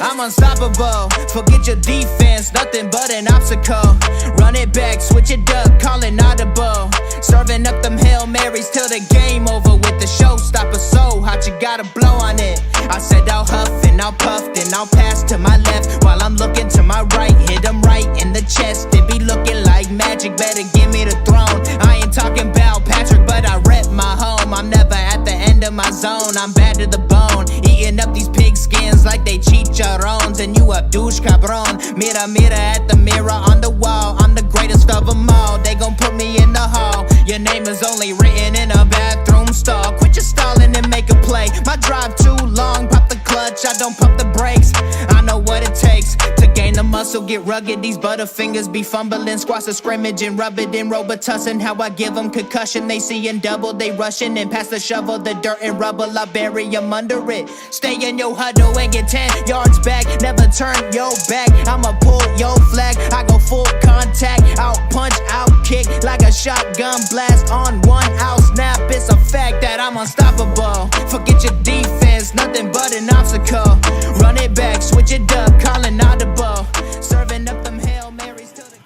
I'm unstoppable. Forget your defense, nothing but an obstacle. Run it back, switch it up, call it audible. Serving up them Hail Marys till the game over with the showstopper. So hot, you gotta blow on it. I said I'll huff and I'll puff, then I'll pass to my left while I'm looking to my right. Hit him right in the chest. It be looking like magic, better give me the throne. I ain't talking about Patrick, but I rep my home. I'm never at the end of my zone, I'm bad to the bone. Eating up these pig skins like they chicharrones. And you a douche cabron. Mira, mira at the mirror on the wall. I'm the greatest of them all. They gon' put me in the hall. Your name is only written in a bathroom stall. Quit your stalling and make a play. My drive too long, pop the clutch, I don't pump the brakes. I know what it takes to gain the muscle, get rugged. These butterfingers be fumbling, squash a scrimmage and rub it in Robitussin. How I give them concussion, they seeing double, they rushing and pass the shovel, the dirt and rubble, I bury them under it. Stay in your huddle and get 10 yards back, never turn your back. I'ma pull your flag, I go full contact, out punch, out kick like a shotgun blast on 1 out snap. It's a fact that I'm unstoppable. Forget your defense, nothing but an obstacle. Run it back, switch it up, calling audible. Serving up them Hail Marys till the...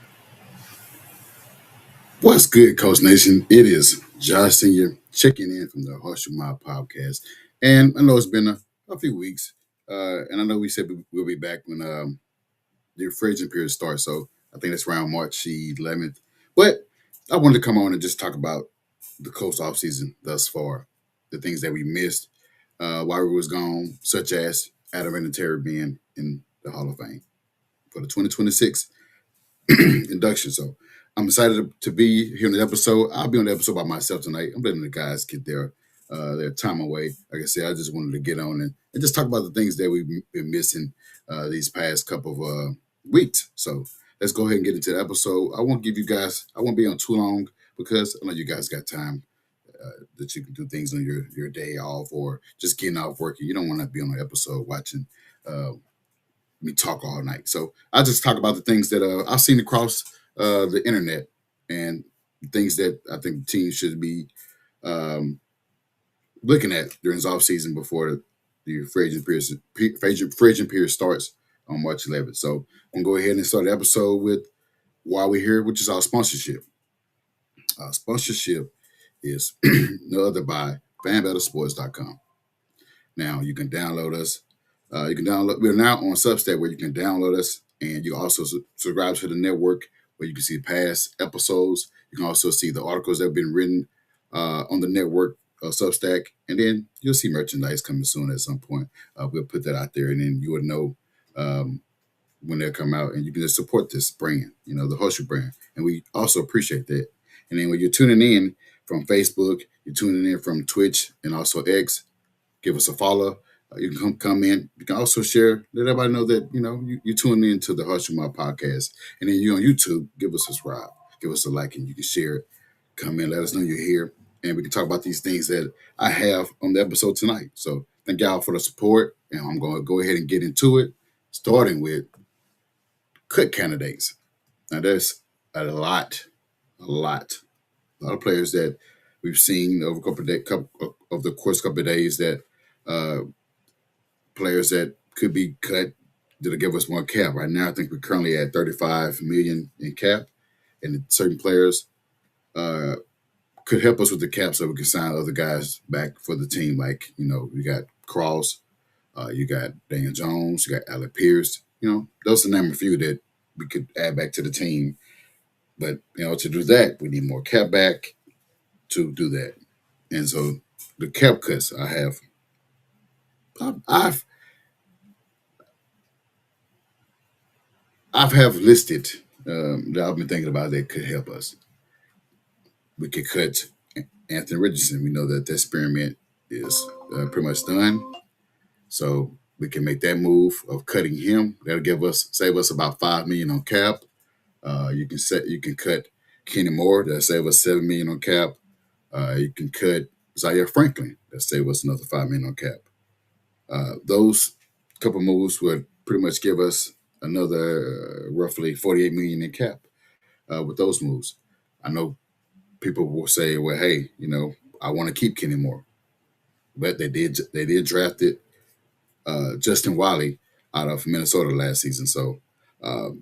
What's good, Coach Nation? It is Josh Senior checking in from the Hush Your Mouth podcast. And I know it's been a few weeks, and I know we said we'll be back when the free agent period starts. So I think that's around March the 11th. But I wanted to come on and just talk about the Colts offseason thus far, the things that we missed while we was gone, such as Adam Vinatieri being in the Hall of Fame for the 2026 induction. So I'm excited to be here on the episode. I'll be on the episode by myself tonight. I'm letting the guys get their time away. Like I said, I just wanted to get on and just talk about the things that we've been missing these past couple of weeks. So let's go ahead and get into the episode. I won't be on too long because I know you guys got time that you can do things on your day off or just getting off work. You don't want to be on an episode watching me talk all night. So I'll just talk about the things that I've seen across the internet and things that I think the team should be looking at during this offseason before the free agent period starts on March 11th. So I'm going to go ahead and start the episode with why we're here, which is our sponsorship. Our sponsorship is no other by fanbattlesports.com. Now you can download us. We're now on Substack where you can download us, and you also subscribe to the network where you can see past episodes. You can also see the articles that have been written on the network Substack, and then you'll see merchandise coming soon at some point. We'll put that out there, and then you will know when they come out, and you can just support this brand, the Husher brand, and we also appreciate that. And then when you're tuning in from Facebook, you're tuning in from Twitch and also X, give us a follow. You can come in. You can also share. Let everybody know that you tune in to the Hush Your Mouth podcast. And then you on YouTube, give us a subscribe, give us a like, and you can share it. Come in, let us know you're here, and we can talk about these things that I have on the episode tonight. So thank y'all for the support, and I'm going to go ahead and get into it, starting with cut candidates. Now there's a lot of players that we've seen over the course of days that players that could be cut that'll give us more cap. Right now, I think we're currently at $35 million in cap, and certain players could help us with the cap so we can sign other guys back for the team. Like, we got Cross, you got Daniel Jones, you got Alec Pierce. Those are the name of a few that we could add back to the team. But, to do that, we need more cap back to do that. And so the cap cuts I've have listed that I've been thinking about that could help us. We could cut Anthony Richardson. We know that the experiment is pretty much done. So we can make that move of cutting him. That'll save us about $5 million on cap. You can cut Kenny Moore. That'll save us $7 million on cap. You can cut Zaire Franklin. That'll save us another $5 million on cap. Those couple moves would pretty much give us another roughly $48 million in cap with those moves. I know people will say, well, hey, I want to keep Kenny Moore. But they did draft it. Justin Wiley. out of Minnesota last season. So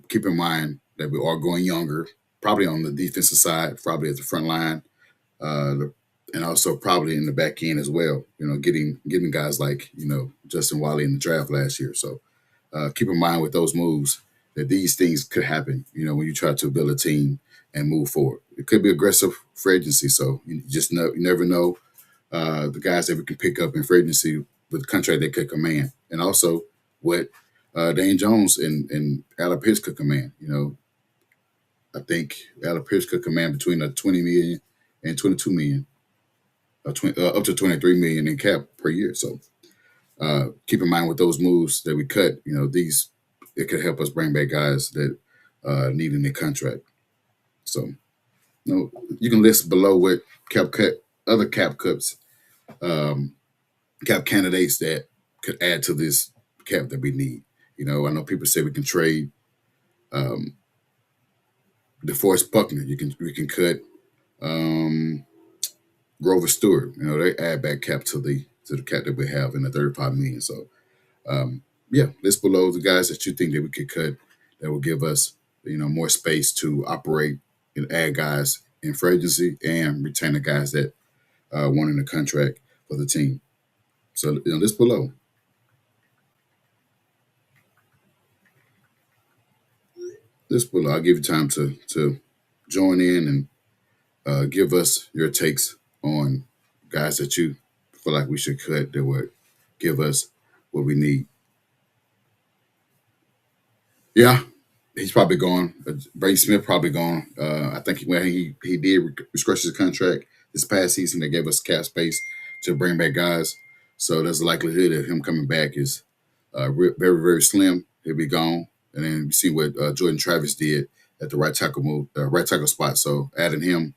keep in mind that we are going younger, probably on the defensive side, probably at the front line, uh, and also probably in the back end as well. Getting guys like Justin Wiley in the draft last year. So keep in mind with those moves that these things could happen. When you try to build a team and move forward, it could be aggressive free agency. So you never know the guys that we can pick up in free agency with the contract they could command, and also what Dane Jones and Alec Pierce could command. I think Alec Pierce could command between a 20 million and 22 million, up to 23 million in cap per year. So keep in mind with those moves that we cut, these it could help us bring back guys that need in their contract. So you can list below what other cap cuts, cap candidates that could add to this cap that we need. I know people say we can trade DeForest Buckner. We can cut Grover Stewart. They add back cap to the cap that we have in the 35 million. So list below the guys that you think that we could cut that will give us more space to operate and add guys in free agency and retain the guys that want in the contract for the team. So list below. List below. I'll give you time to join in and give us your takes on guys that you feel like we should cut that would give us what we need. Yeah, he's probably gone. Brady Smith probably gone. I think he did restructure his contract this past season. They gave us cap space to bring back guys, so there's a likelihood of him coming back is very very slim. He'll be gone, and then we see what Jordan Travis did at the right tackle spot. So adding him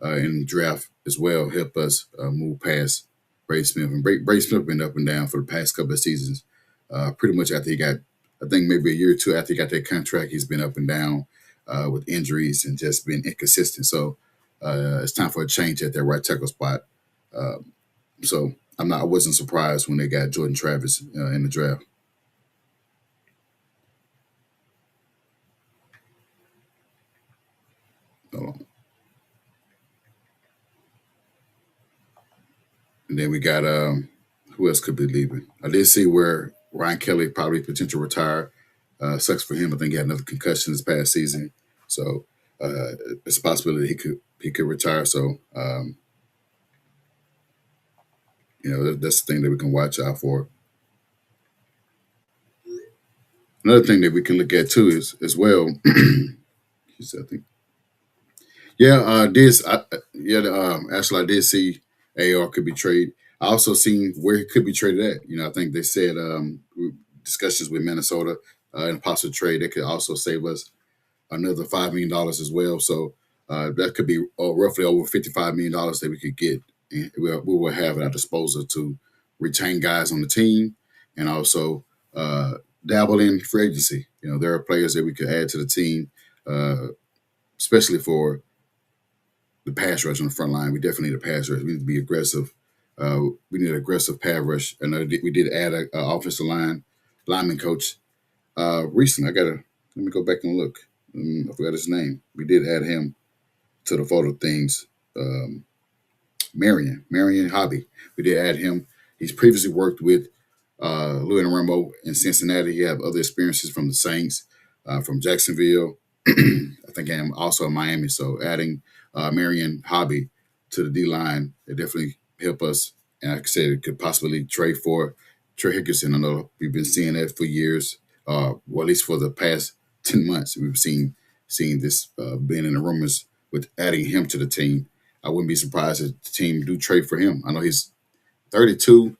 in the draft as well help us move past Brady Smith. And Brady Smith been up and down for the past couple of seasons. Pretty much after he got, I think maybe a year or two after he got that contract, he's been up and down with injuries and just been inconsistent. So it's time for a change at that right tackle spot. So I wasn't surprised when they got Jordan Travis in the draft. And then we got who else could be leaving? I did see where Ryan Kelly probably potential retire. Sucks for him. I think he had another concussion this past season, so it's a possibility he could retire. So that's the thing that we can watch out for. Another thing that we can look at too is as well. I think yeah, actually, I did see AR could be traded. I also seen where he could be traded at. I think they said discussions with Minnesota and a possible trade that could also save us another $5 million as well. So that could be roughly over $55 million that we could get. And we will have at our disposal to retain guys on the team and also dabble in free agency. There are players that we could add to the team, especially for the pass rush on the front line. We definitely need a pass rush. We need to be aggressive. We need an aggressive pass rush. And we did add an offensive lineman coach recently. Let me go back and look. I forgot his name. We did add him to the photo things. Marion Hobby. We did add him. He's previously worked with Louis and Rambo in Cincinnati. He have other experiences from the Saints, from Jacksonville. I think I'm also in Miami. So adding Marion Hobby to the D line, it definitely help us. And like I said, it could possibly trade for Trey Hickerson. I know we've been seeing that for years, well, at least for the past 10 months. We've seen this being in the rumors with adding him to the team. I wouldn't be surprised if the team do trade for him. I know he's 32,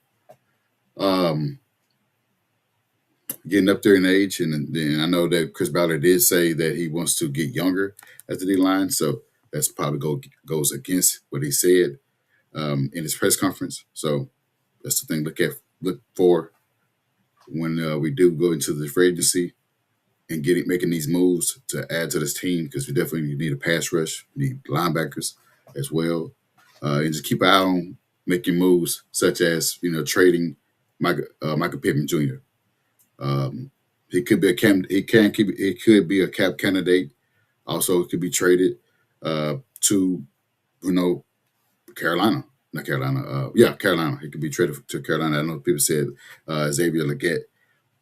getting up there in age, and then I know that Chris Ballard did say that he wants to get younger at the D line, so that's probably goes against what he said in his press conference. So that's the thing look for when we do go into the free agency and making these moves to add to this team, because we definitely need a pass rush, we need linebackers as well, and just keep an eye on making moves such as trading Michael Pittman Jr. He could be a he could be a cap candidate. Also, could be traded to you know Carolina, not Carolina. Yeah, Carolina. He could be traded to Carolina. I know people said Xavier Leggett.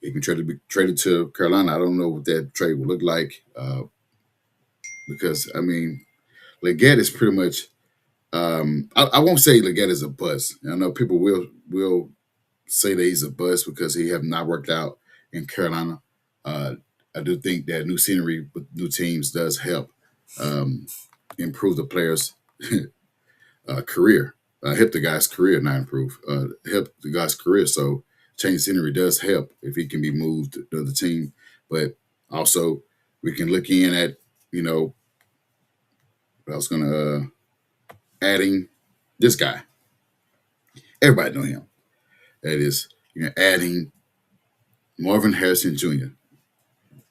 He can be traded to Carolina. I don't know what that trade would look like because I mean Leggett is pretty much. I won't say Leggett is a bust. I know people will say that he's a bust because he have not worked out in Carolina. Uh, I do think that new scenery with new teams does help um, improve the players' career, help the guy's career, not improve, help the guy's career. So change scenery does help if he can be moved to the team. But also we can look in at, you know, I was going to adding this guy. Everybody know him. That is, adding Marvin Harrison Jr.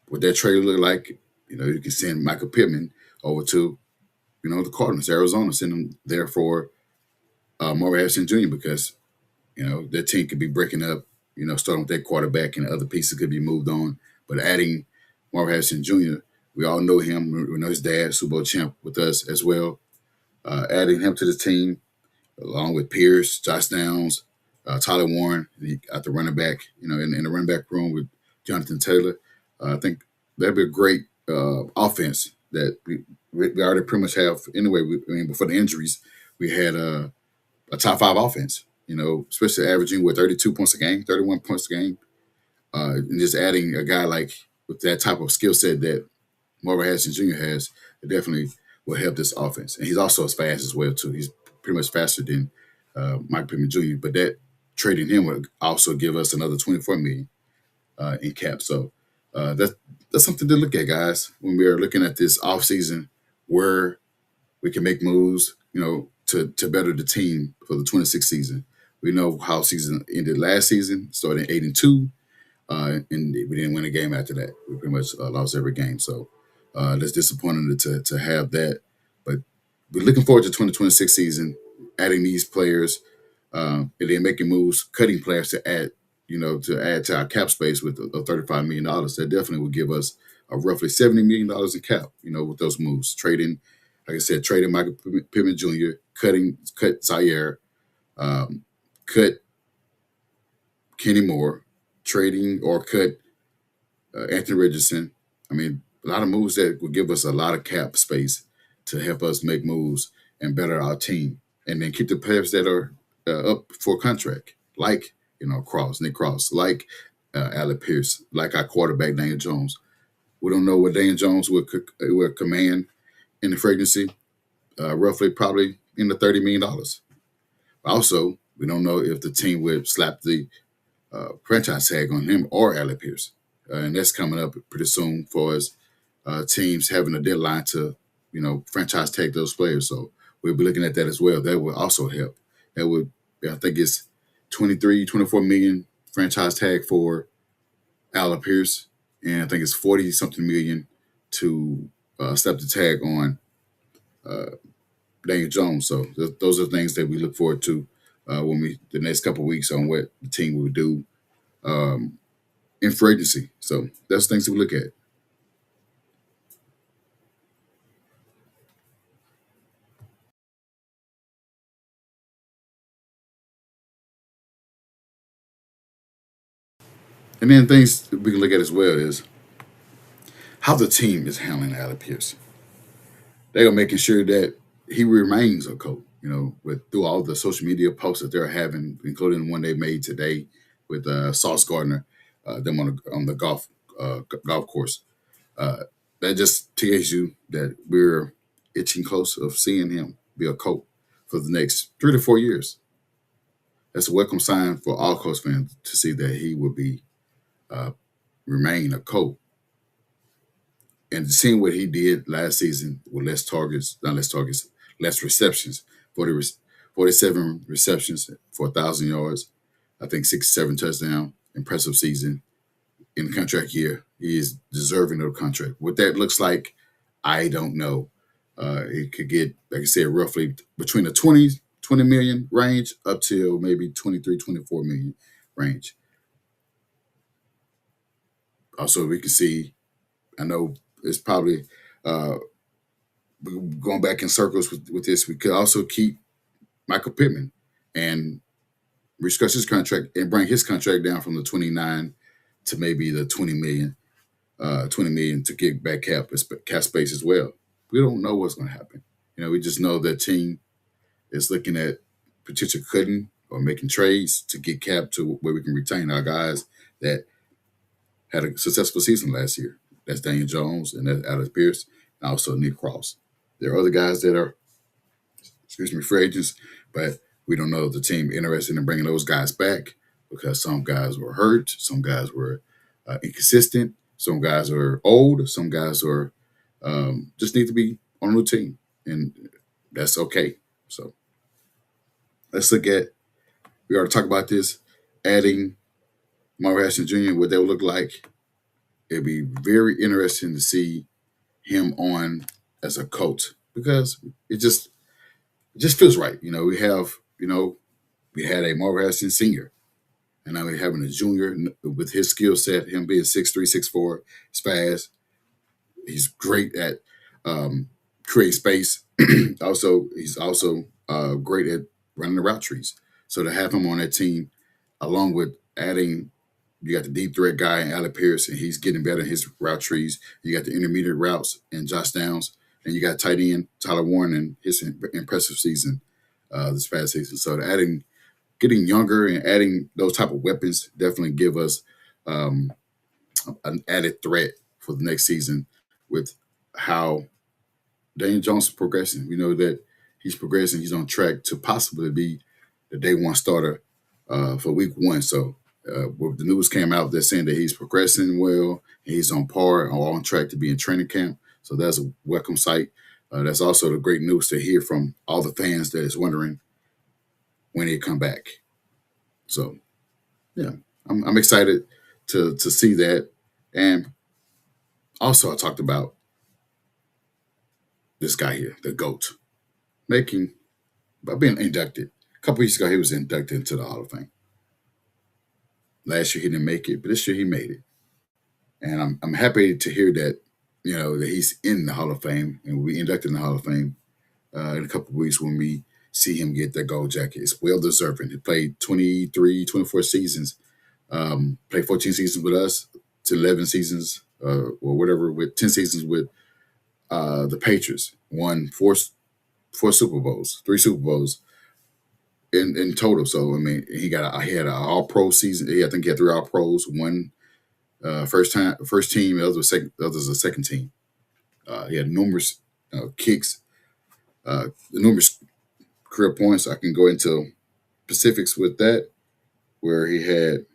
What that trade look like, you can send Michael Pittman over to, the Cardinals, Arizona, send him there for Marvin Harrison Jr. because their team could be breaking up, starting with their quarterback and other pieces could be moved on. But adding Marvin Harrison Jr., we all know him. We know his dad, Super Bowl champ with us as well. Adding him to the team, along with Pierce, Josh Downs, Tyler Warren at the running back, in the running back room with Jonathan Taylor. I think that'd be a great offense that we already pretty much have anyway. Before the injuries, we had a top five offense, especially averaging with 32 points a game, 31 points a game. And just adding a guy like with that type of skill set that Marvin Harrison Jr. has, it definitely will help this offense. And he's also as fast as well, too. He's pretty much faster than Mike Pittman Jr., but that trading him would also give us another $24 million in cap. So that's something to look at, guys, when we are looking at this offseason where we can make moves, to better the team for the 26th season. We know how season ended last season, started 8-2, and we didn't win a game after that. We pretty much lost every game. So that's disappointing to have that. But we're looking forward to 2026 season, adding these players, and then making moves, cutting players to add, to add to our cap space with $35 million. That definitely would give us a roughly $70 million in cap, with those moves. Trading, like I said, trading Michael Pittman Jr., cut Zaire, cut Kenny Moore, trading or cut Anthony Richardson. I mean, a lot of moves that would give us a lot of cap space to help us make moves and better our team. And then keep the players that are up for contract, like, Nick Cross, like Alec Pierce, like our quarterback, Daniel Jones. We don't know what Daniel Jones would command in the free agency, roughly probably in the $30 million. Also, we don't know if the team would slap the franchise tag on him or Alec Pierce. And that's coming up pretty soon for us teams having a deadline to, franchise tag those players. So we'll be looking at that as well. That would also help. That would, I think it's 23, 24 million franchise tag for Alec Pierce. And I think it's 40 something million to slap the tag on Daniel Jones. So those are things that we look forward to the next couple of weeks on what the team will do in free agency. So that's things to look at. And then things that we can look at as well is how the team is handling Alec Pierce. They are making sure that he remains a coach, with through all the social media posts that they're having, including the one they made today with Sauce Gardner, them on the golf course. Uh, that just tells you that we're itching close of seeing him be a coach for the next 3 to 4 years. That's a welcome sign for all Colts fans to see that he will be uh, remain a coach. And seeing what he did last season with less receptions, 47 receptions for 1,000 yards, I think 6-7 touchdowns, impressive season in the contract year. He is deserving of the contract. What that looks like, I don't know. It could get, like I said, roughly between the 20 million range up to maybe 23, 24 million range. Also, we can see, I know it's probably uh, going back in circles with this. We could also keep Michael Pittman and restructure his contract and bring his contract down from the 29 to maybe the 20 million to get back cap space as well. We don't know what's going to happen. We just know that team is looking at potential cutting or making trades to get cap to where we can retain our guys that had a successful season last year. That's Daniel Jones and that's Alex Pierce and also Nick Cross. There are other guys that are, free agents, but we don't know if the team interested in bringing those guys back because some guys were hurt, some guys were inconsistent, some guys are old, some guys are just need to be on a new team, and that's okay. So let's look at. We already talked about this. Adding Marvin Harrison Jr. What that would look like. It'd be very interesting to see him on as a Colt because it just feels right. We had a Marvin Harrison senior, and now we're having a junior with his skill set, him being 6'3", 6'4", he's fast. He's great at creating space. He's also great at running the route trees. So to have him on that team, along with adding, you got the deep threat guy and Alec Pierce, and he's getting better in his route trees. You got the intermediate routes and Josh Downs, and you got tight end Tyler Warren and his impressive season this past season. So getting younger and adding those type of weapons definitely give us an added threat for the next season with how Daniel Jones is progressing. We know that he's progressing. He's on track to possibly be the day one starter for week one. So the news came out, they're saying that he's progressing well. And he's on par or on track to be in training camp. So that's a welcome sight. That's also the great news to hear from all the fans that is wondering when he'll come back. So, yeah, I'm excited to see that. And also, I talked about this guy here, the GOAT, by being inducted. A couple weeks ago, he was inducted into the Hall of Fame. Last year, he didn't make it, but this year he made it. And I'm happy to hear that, that he's in the Hall of Fame and will be inducted in the Hall of Fame in a couple of weeks when we see him get that gold jacket. It's well deserving. He played 23, 24 seasons, played 14 seasons with us, to 11 seasons or whatever, with 10 seasons with the Patriots. Won four Super Bowls, 3 Super Bowls in total. So I mean, he had an All Pro season. I think he had 3 All Pros. One first team, the other was a second team. He had numerous kicks, numerous career points. I can go into specifics with that, where he had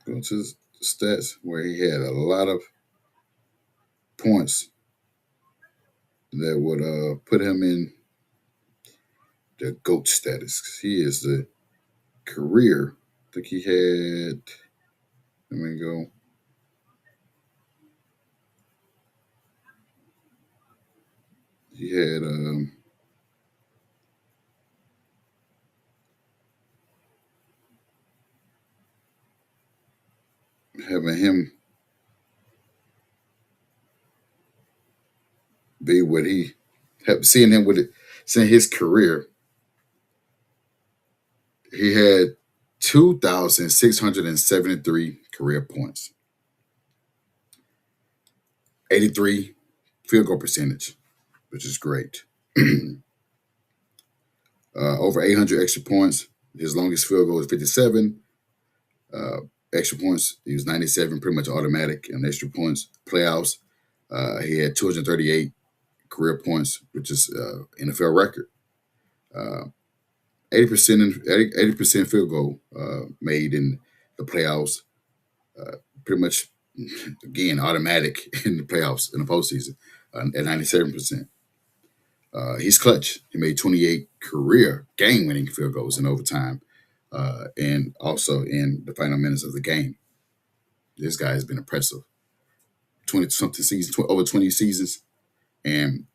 go to his stats where he had a lot of points that would put him in the GOAT status. He is the career. I think he had. Let me go. He had having him be what he seeing him with it, seeing his career. He had 2,673 career points, 83 field goal percentage, which is great. Over 800 extra points. His longest field goal is 57. Extra points, he was 97, pretty much automatic in extra points. Playoffs, he had 238 career points, which is NFL record. 80% field goal made in the playoffs. Pretty much, again, automatic in the playoffs in the postseason at 97%. He's clutch. He made 28 career game-winning field goals in overtime, and also in the final minutes of the game. This guy has been impressive. 20-something seasons, over 20 seasons, and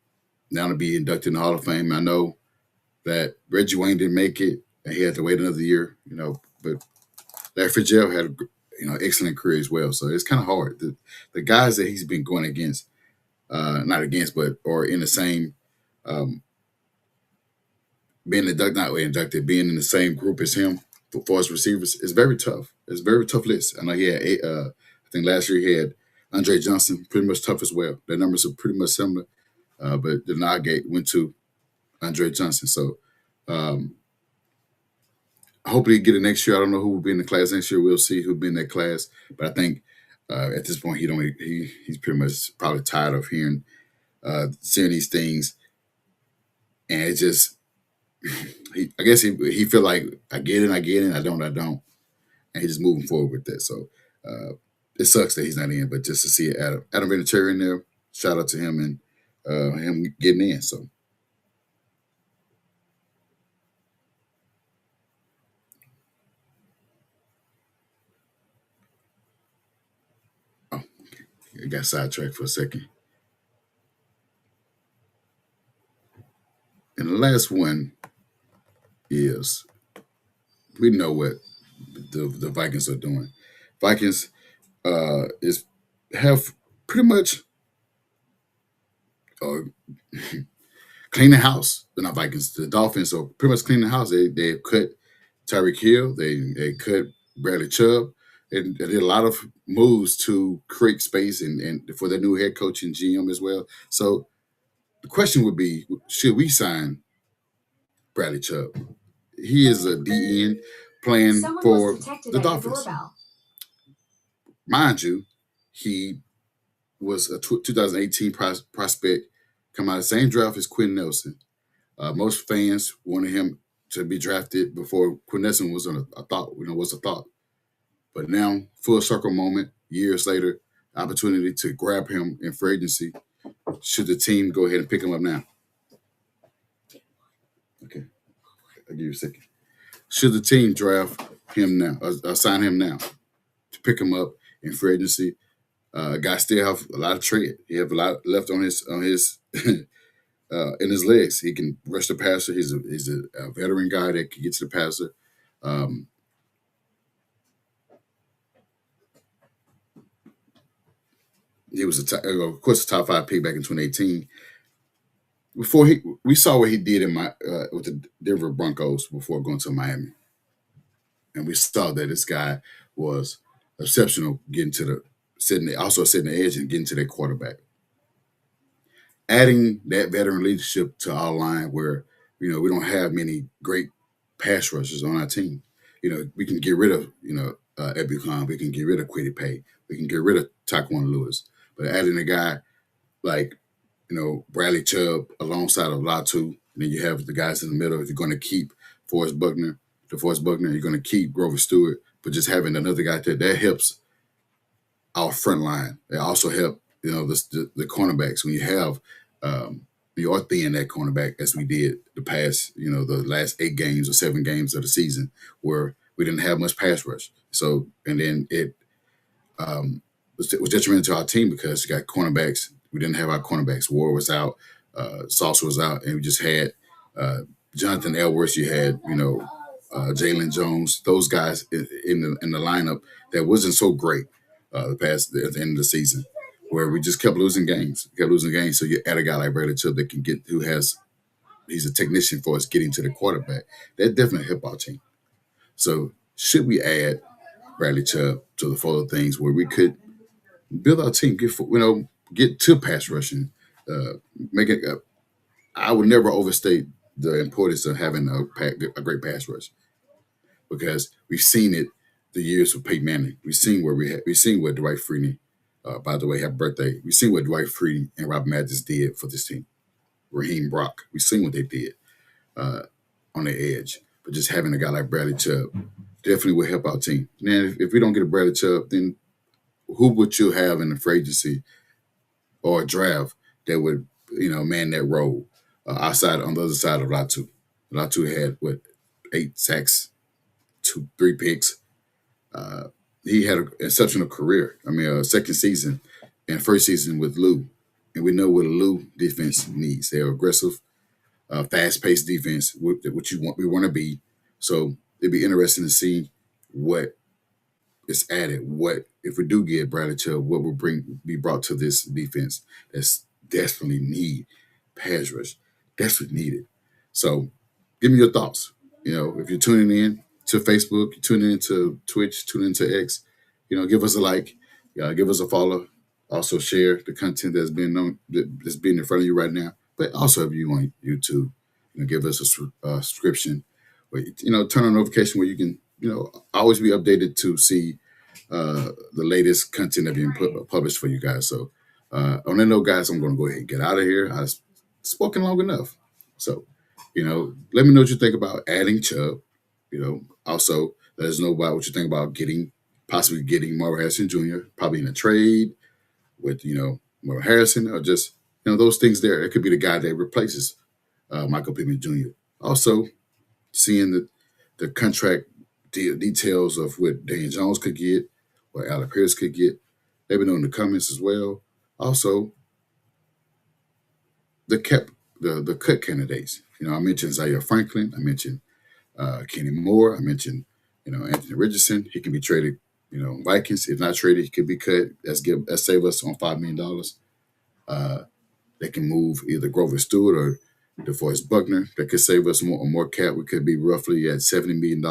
now to be inducted in the Hall of Fame. I know that Reggie Wayne didn't make it, and he had to wait another year. But Larry Fitzgerald had excellent career as well. So it's kind of hard. The guys that he's been going against, not against, but or in the same, um, being inducted, not inducted, being in the same group as him for his receivers is very tough. It's a very tough list. I know he had I think last year he had Andre Johnson, pretty much tough as well. Their numbers are pretty much similar, but the nod gate went to Andre Johnson. So um, hopefully he get it next year. I don't know who will be in the class next year. We'll see who'll be in that class. But I think at this point he's pretty much probably tired of seeing these things, and it just I guess he feel like I get it, I don't, and he's just moving forward with that. So it sucks that he's not in, but just to see Adam Vinatieri in there, shout out to him and him getting in. So oh, I got sidetracked for a second. And the last one is we know what the Vikings are doing. Vikings is have pretty much uh, clean the house. They're not Vikings. The Dolphins are pretty much clean the house. They cut Tyreek Hill. They cut Bradley Chubb. And they did a lot of moves to create space and for their new head coach and GM as well. So the question would be, should we sign Bradley Chubb? He is a DN playing for the Dolphins. Mind you, he was a 2018 prospect, come out of the same draft as Quinn Nelson. Most fans wanted him to be drafted before Quinn Nelson was a thought. But now, full circle moment, years later, opportunity to grab him in free agency. Should the team go ahead and pick him up now? Okay, I'll give you a second. Should the team draft him now, or sign him now to pick him up in free agency? Guy still have a lot of tread. He have a lot left on his in his legs. He can rush the passer. He's a veteran guy that can get to the passer. Um, he was of course a top 5 pick back in 2018. Before we saw what he did with the Denver Broncos before going to Miami, and we saw that this guy was exceptional getting to the setting the edge and getting to their quarterback. Adding that veteran leadership to our line where, we don't have many great pass rushers on our team. We can get rid of, Ebukam. We can get rid of Kwity Paye. We can get rid of Taquan Lewis. But adding a guy like, Bradley Chubb alongside of Latu, and then you have the guys in the middle. If you're going to keep DeForest Buckner, you're going to keep Grover Stewart, but just having another guy that helps our front line. It also help, the cornerbacks when you have you are thin that cornerback as we did the last 8 games or 7 games of the season where we didn't have much pass rush. So, and then it was detrimental to our team because you got cornerbacks. We didn't have our cornerbacks. Ward was out, Sauce was out, and we just had Jonathan Edwards. You had, Jalen Jones. Those guys in the lineup that wasn't so great at the end of the season, where we just kept losing games. So you add a guy like Bradley Chubb that can he's a technician for us getting to the quarterback. That definitely helped our team. So should we add Bradley Chubb to the fold of things where we could build our team, get to pass rushing, make it. I would never overstate the importance of having a great pass rush because we've seen it the years with Peyton Manning. We've seen what Dwight Freeney. By the way, happy birthday. We've seen what Dwight Freeney and Rob Mathis did for this team. Raheem Brock. We've seen what they did on the edge. But just having a guy like Bradley Chubb definitely will help our team. Now, if we don't get a Bradley Chubb, then who would you have in the free agency or a draft that would, man that role outside on the other side of Latu? Latu had 8 sacks, 3 picks. He had an exceptional career. I mean, second season and first season with Lou. And we know what a Lou defense needs. They're aggressive. fast-paced defense, which we want to be. So it'd be interesting to see what is added. What if we do get Bradley Chubb? What will be brought to this defense that's desperately need pass rush, desperately needed. So give me your thoughts. If you're tuning in to Facebook, you're tuning in to Twitch, tuning in to X, give us a like, give us a follow. Also share the content that's being in front of you right now. But also if you on YouTube, give us a subscription. But turn on notification where you can always be updated to see the latest content that being published for you guys. So on that note, guys, I'm going to go ahead and get out of here. I've spoken long enough. So, let me know what you think about adding Chubb. Also let us know about what you think about possibly getting Marvin Harrison Jr., probably in a trade with, Marvin Harrison, or just, those things there. It could be the guy that replaces Michael Pittman Jr. Also, seeing the contract details of what Daniel Jones could get, what Alec Pierce could get. Let me know in the comments as well. Also, the cut candidates. I mentioned Zaire Franklin. I mentioned Kenny Moore. I mentioned, Anthony Richardson. He can be traded. Vikings. If not traded, he could be cut. That's save us on $5 million. They can move either Grover Stewart or DeForest Buckner. That could save us more cap. We could be roughly at $70 million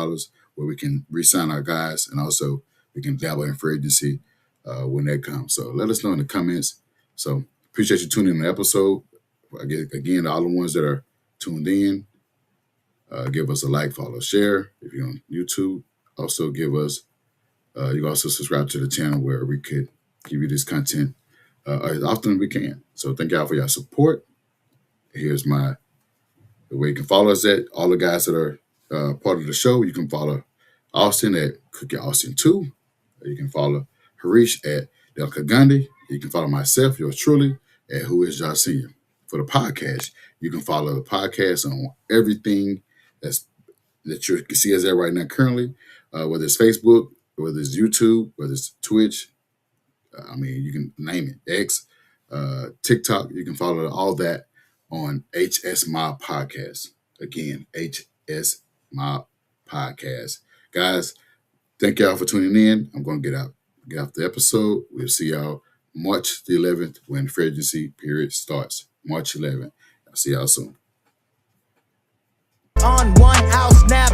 where we can re-sign our guys, and also we can dabble in free agency when that comes. So let us know in the comments. So appreciate you tuning in the episode. Again, all the ones that are tuned in, give us a like, follow, share. If you're on YouTube, also give us, you can also subscribe to the channel where we could give you this content as often as we can. So thank y'all for your support. Here's the way you can follow us at all the guys that are part of the show. You can follow Austin at Cookie Austin 2. You can follow Harish at Delka Gandhi. You can follow myself, yours truly, at Who Is Josh Senior. For the podcast, you can follow the podcast on everything that you can see us at right now currently, whether it's Facebook, whether it's YouTube, whether it's Twitch. You can name it, X, TikTok. You can follow all that on HS Mob Podcast. Again, HS Mob Podcast. Guys, thank y'all for tuning in. I'm going to get off the episode. We'll see y'all March the 11th when free agency period starts. March 11th. I'll see y'all soon. On one out snap